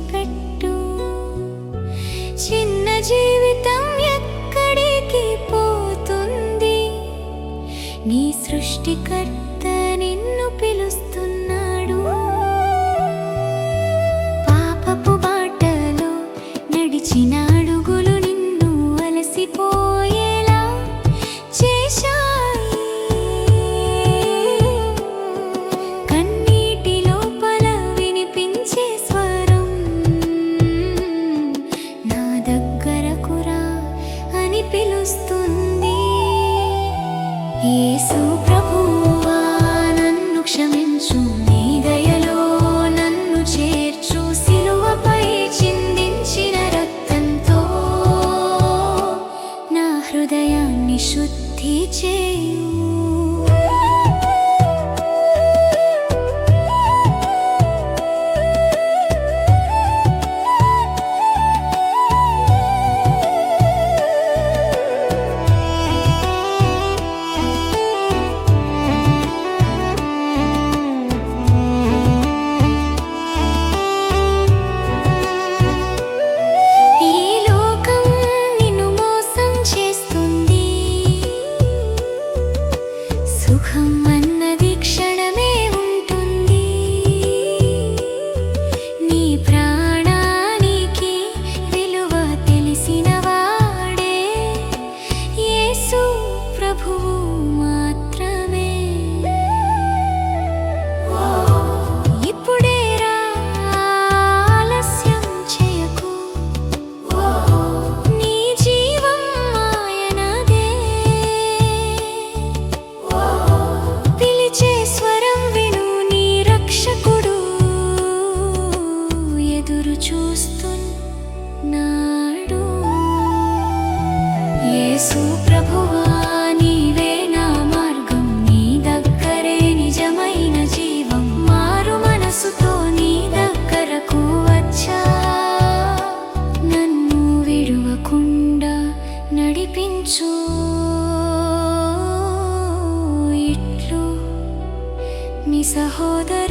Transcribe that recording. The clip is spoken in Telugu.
విడిచిపెట్టు. చిన్న జీవితం ఎక్కడికి పోతుంది? నీ సృష్టికర్త నిన్ను పిలుస్తున్నాడు. పాపపు బాటలో నడిచిన అడుగులు నిన్ను అలసిపోయేలా చేశాయి. కన్నీటి లోపల వినిపించే స్వరం, నా దగ్గరకు రా అని పిలుస్తుంది. యేసు ప్రభువా, నన్ను క్షమించు, నీ దయలో నన్ను చేర్చు. సిలువపై చిందించిన రక్తంతో నా హృదయాన్ని శుద్ధి చేయు. సుఖం అన్నది క్షణమే ఉంటుంది. నీ ప్రాణానికి విలువ తెలిసిన వాడే యేసు ప్రభువు మాత్రమే. ఇప్పుడే రా, ఆలస్యం చేయకు. నీ జీవం ఆయనదే. పిలిచే స్వరం విను, నీ రక్షకుడు ఎదురు చూస్తున్నాడు. యేసు ప్రభువా, నీవే నా మార్గం, నీ దగ్గరే నిజమైన జీవం. మారు మనసుతో నీ దగ్గరకు వచ్చా, నన్ను విడువకుండా నడిపించు. నీ సహోదరు